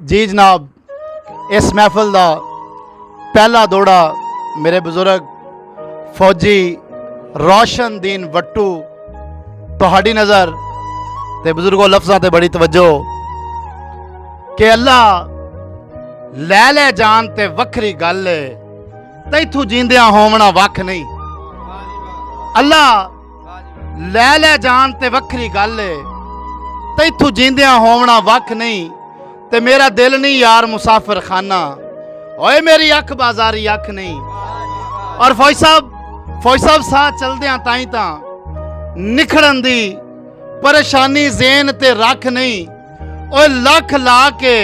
जी जनाब, इस महफिल का पहला दौड़ा मेरे बुजुर्ग फौजी रोशनदीन वट्टू तुहाड़ी नज़र ते बुजुर्गों लफ्ज़ां ते बड़ी तवज्जो कि अल्लाह लै लै जान ते वखरी गल है तैथू जींदियां होवना वख नहीं। अल्लाह लै लै जान ते वखरी गल है तैथू जींदियां होवना वख नहीं ते मेरा दिल नहीं यार मुसाफिर खाना ओए मेरी अख बाजारी अख नहीं। और फौज साहब साथ चलदियां ताई तां निखड़न दी परेशानी जेन ते रख नहीं ओए लख ला के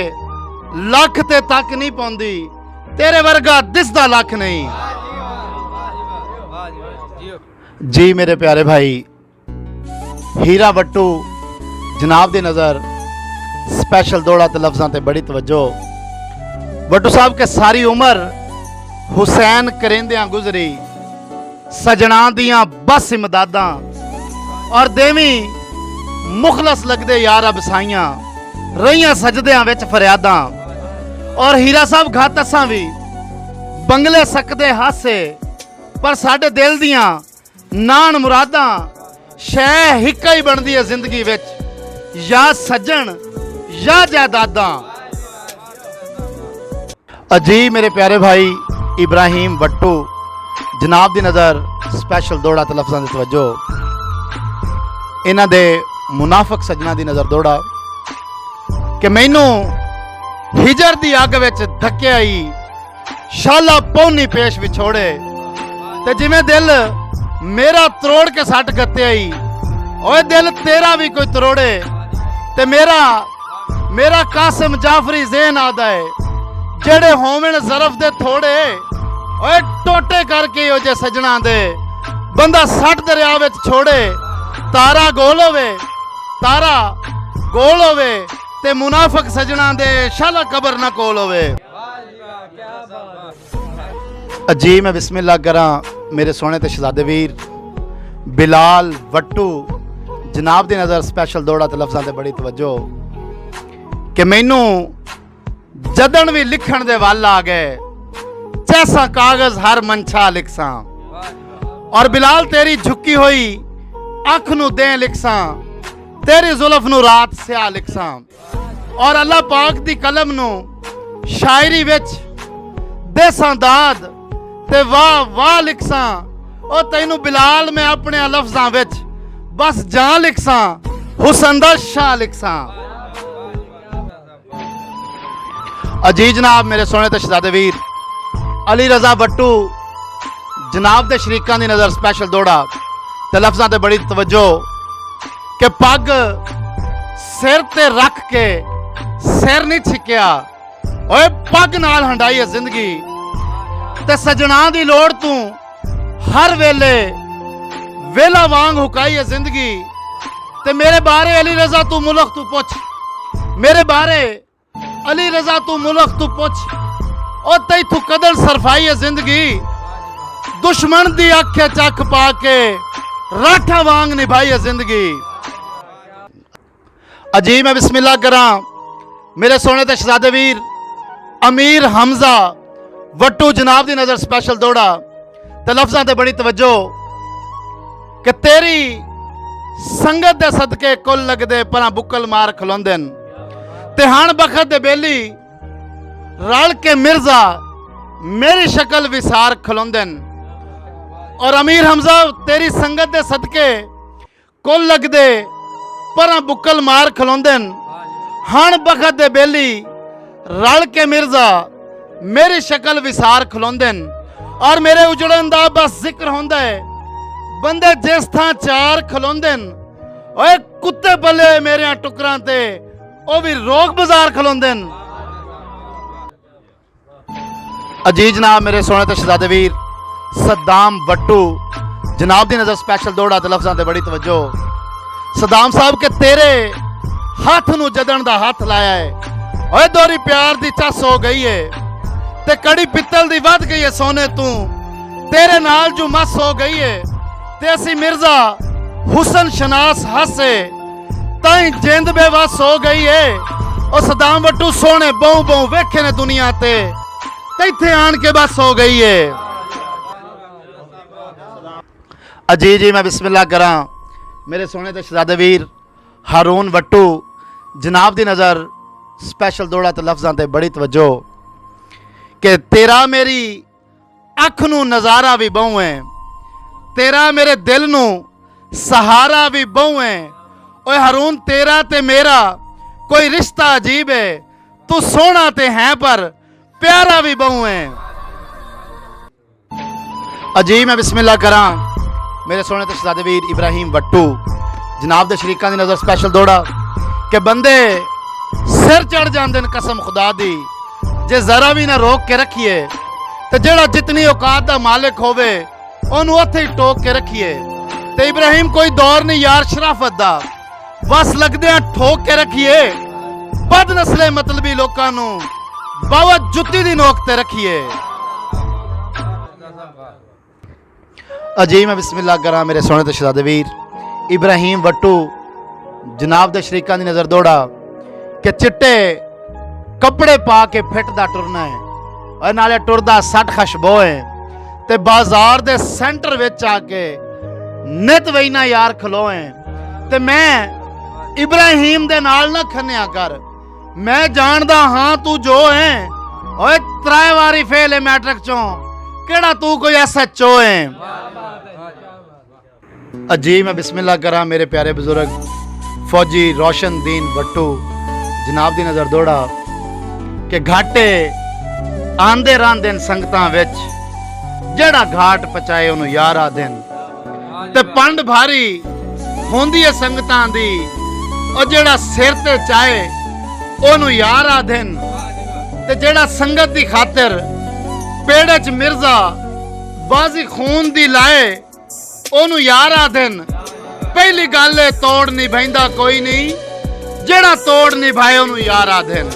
लख ते तक नहीं पौंदी तेरे वर्गा दिसदा लख नहीं। जी मेरे प्यारे भाई हीरा वट्टू जनाब दी नज़र स्पेशल दौड़ा ते लफ्ज़ां ते बड़ी तवज्जो। वट्टू साहब के सारी उम्र हुसैन करेंदियां गुजरी सजना दियां बस इमदादां और देवी मुखलस लगदे यार बसाइयां रहियां सजदियां विच फरियादां। और हीरा साहब घत असां भी बंगले सकदे हासे पर साडे दिल दियां नान मुरादां शै हिक्का ही बनदी है जिंदगी विच या सज्जन या जायदादां। अजी मेरे प्यारे भाई इब्राहिम वट्टू जनाब दी नज़र स्पेशल दौड़ा ते लफ्ज़ां दी तवज्जो। इन्हां दे मुनाफिक सज्जना दी नज़र दौड़ा कि मैनू हिजर दी अग विच धक्किया ही शाला पौनी पेश विछोड़े ते जिवें दिल मेरा तरोड़ के सट गत्ते आई ओए दिल तेरा भी कोई तरोड़े ते मेरा कासिम जाफरी ज़ेन आदा है जेड़े होवन ज़रफ दे थोड़े ओए टोटे करके ओ जे सजना दे बंदा सट दरिया विच छोड़े। तारा गोल होवे ते मुनाफिक सजना दे शाला कबर ना कोल होवे। अजी मैं बिस्मिल्लाह करा मेरे सोने ते शहजादे वीर बिलाल वट्टू जनाब दी नज़र स्पेशल दौड़ा ते लफ्ज़ां ते बड़ी तवज्जो कि मैनू जदन भी लिखण दे वल आ गए जैसा कागज हर मंछा लिखसा और बिलाल तेरी झुकी हुई अख नू दे लिखसा तेरी जुल्फ नू रात स्या लिखसा और अल्लाह पाक दी कलम नू शायरी विच देसां दाद ते वाह वाह लिखसा ओ तैनू बिलाल मैं अपने लफ्ज़ां विच बस जां लिखसा हुसन दा शाह लिखसा। अजी जनाब मेरे सोने ते शहजादे वीर अली रजा वट्टू जनाब दे शरीकां दी नज़र स्पेशल दौड़ा ते लफ्ज़ां ते बड़ी तवज्जो कि पग सिर ते रख के सिर नहीं छिकिया ओए पग नाल हंडाई है जिंदगी ते सजना दी लोड़ तू हर वेले वेला वांग हुकाई है जिंदगी ते मेरे बारे अली रजा तू मुल्क तू पुछ मेरे बारे अली रजा तू मुल्क तू पुछ ओ तैथू कदर सरफाई है जिंदगी दुश्मन दी अखे चख पा के राठा वांग निभाई है जिंदगी। अजी मैं बिस्मिल्लाह करा मेरे सोने ते शहजादे वीर अमीर हमजा वट्टू जनाब दी नज़र स्पेशल दौड़ा ते लफ्ज़ां ते बड़ी तवज्जो कि तेरी संगत दे सदके कुल लगदे परा बुक्कल मार खलोंदे ते हण बखत दे बेली रल के मिर्जा मेरी शक्ल विसार खलोंदे। और अमीर हमजा तेरी संगत दे सदके कुल लगदे परा बुक्कल मार खलोंदे हण बखत दे बेली रल के मिर्जा मेरी शक्ल विसार खलोंदे। और मेरे उजड़न दा बस जिक्र होंदा है बंदे जिस थां चार खलोंदे ओए कुत्ते पले मेरे टुकरां ते ओ भी रोग बाजार खलोंदे। अजी जनाब मेरे सोने ते शहजादे वीर सद्दाम वट्टू जनाब दी नज़र स्पेशल दौड़ा ते लफ्ज़ां ते बड़ी तवज्जो। सद्दाम साहब के तेरे हाथ नू जदन दा हाथ लाया है ओए दोरी प्यार दी चस हो गई है ते कड़ी पित्तल दी वध गई है सोने तू तेरे नाल जो मस हो गई है ते असी मिर्जा हुसन शनास हसे ताई जिंद बेवस हो गई है ਉਹ ਸਦਾਮ ਵੱਟੂ ਸੋਹਣੇ ਬਹੁ ਬਹੁ ਵੇਖੇ ਨੇ ਦੁਨੀਆ ਤੇ ਇੱਥੇ ਆਣ ਕੇ ਬਸ ਹੋ ਗਈ ਏ। ਅਜੀ ਜੀ ਮੈਂ ਬਿਸਮਿल्लाह ਕਰਾਂ ਮੇਰੇ ਸੋਹਣੇ ਤੇ ਸ਼ਹਜ਼ਾਦੇ ਵੀਰ ਹਾਰੂਨ ਵੱਟੂ ਜਨਾਬ ਦੀ ਨਜ਼ਰ ਸਪੈਸ਼ਲ ਦੌੜਾ ਤੇ ਲਫ਼ਜ਼ਾਂ ਤੇ ਬੜੀ ਤਵੱਜੋ ਕਿ ਤੇਰਾ ਮੇਰੀ ਅੱਖ ਨੂੰ ਨਜ਼ਾਰਾ ਵੀ ਬਹੁ ਹੈ, ਤੇਰਾ ਮੇਰੇ ਦਿਲ ਨੂੰ ਸਹਾਰਾ ਵੀ ਬਹੁ ਹੈ। ਓਏ ਹਾਰੂਨ ਤੇਰਾ ਤੇ ਮੇਰਾ ਕੋਈ ਰਿਸ਼ਤਾ ਅਜੀਬ ਹੈ, ਤੂੰ ਸੋਹਣਾ ਤੇ ਹੈ ਪਰ प्यारा भी बहु है। अजीब मैं बिस्मिल्लाह करा मेरे सोने ते शहजादे वीर इब्राहिम वट्टू जनाब दे शरीकां दी नज़र स्पैशल दौड़ा कि बंदे सिर चढ़ जाते हैं कसम खुदा दी जे जरा भी ना रोक के रखिए तो जेड़ा जितनी औकात दा मालिक होवे ओनू उत्थे ही टोक के रखिए। ते इब्राहिम कोई दौर नहीं यार शराफत दा बस लगदे ठोक के रखिए। बद नस्ले मतलबी लोकां नू बाबा जुत्ती दी नोक ते रखिए। अजी मैं बिस्मिल्लाह करा मेरे सोने ते शहजादे वीर इब्राहिम वट्टू जनाब दे शरीकां दी नज़र दौड़ा कि चिट्टे कपड़े पा के फिट दा टुरना है और नाले टुरदा सट खशबो है ते बाजार दे सेंटर विच आके नित वहीना यार खलोए ते मैं इब्राहिम दे नाल ना खन्या कर। मैं जानदा हाँ तू जो है ओए त्राए वारी फेल है मैट्रिक चों केड़ा तू कोई SHO है। अजी मैं बिस्मिल्लाह करा मेरे प्यारे बुजुर्ग फौजी रोशन दीन वट्टू जनाब दी नज़र दौड़ा कि घाटे आंदे रांदे संगतां विच जेड़ा घाट पचाए उन्हों यार आदेन ते पंड भारी होंदी है संगतां दी और जेड़ा सिर ते चाहे ओनू यार आदेन ते जेड़ा संगत दी खातिर पेड़े च मिर्जा बाजी खून दी लाए ओनू यार आदेन। पहली गल है तोड़ निभाइंदा कोई नहीं जेड़ा तोड़ निभाए ओनू यार आदेन।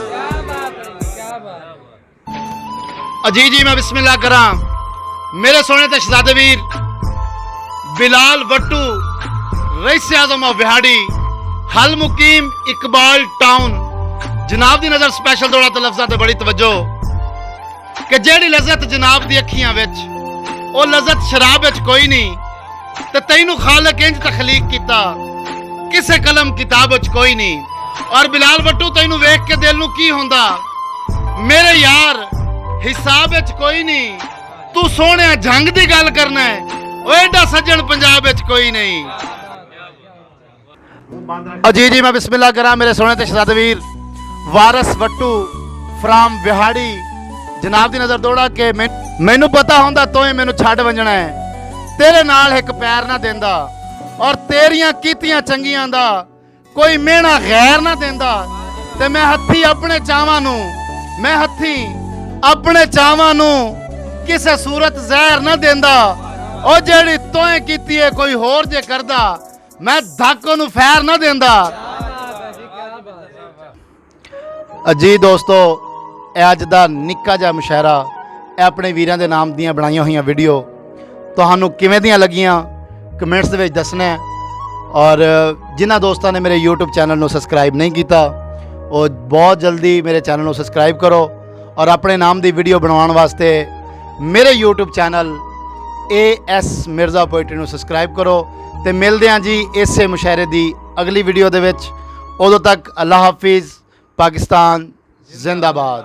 अजी जी मैं बिस्मिल्लाह करा मेरे सोने ते शहजादे वीर बिलाल वट्टू रईस आज़म विहाड़ी हल मुकीम इकबाल टाउन जनाब दी नज़र स्पैशल दौड़ा ते लफ्ज़ां ते बड़ी तवज्जो कि जेड़ी लज़त जनाब दी अखियां विच ओ लज़त शराब विच कोई नहीं ते तैनू खालिक इंज तखलीक कीता किसे कलम किताब विच कोई नहीं। और बिलाल वट्टू तैनू वेख के दिल नू की हुंदा मेरे यार हिसाब विच कोई नहीं तू सोहणिया जंग दी गल करना है ओ एडा सज्जन पंजाब विच कोई नहीं। अजी जी मैं बिस्मिल्लाह करा मेरे सोहणे ते शहजादे वीर वारस वट्टू फ्राम विहाड़ी जनाब दी नज़र दौड़ा के मैनू पता होंदा तोए मैनू छड़ वंजना है तेरे नाल एक पैर ना देंदा और तेरियां कीतियां चंगियां दा कोई मेहना गैर ना देंदा ते मैं हत्थी अपने चावां नू मैं हत्थी अपने चावां नू किसे सूरत जहर ना देंदा और जेड़ी तोए कीती है कोई होर जे करदा मैं धक्क नू फैर ना देंदा। अजी दोस्तों अज दा निक्का जिहा मुशायरा अपने वीरां दे नाम दियां बनाईयां होईयां वीडियो तुहानू किवें दियां लगियां कमेंट्स दे विच दसना है। और जिन्हां दोस्तां ने मेरे यूट्यूब चैनल नू सबसक्राइब नहीं किया वो बहुत जल्दी मेरे चैनल नू सबसक्राइब करो और अपने नाम दी वीडियो बनवाउण वास्ते मेरे YouTube channel AS Mirza poetry नू सबसक्राइब करो। तो मिलते हैं जी इसे मुशायरे दी अगली वीडियो दे विच। उदों तक अल्लाह हाफिज़ पाकिस्तान जिंदाबाद।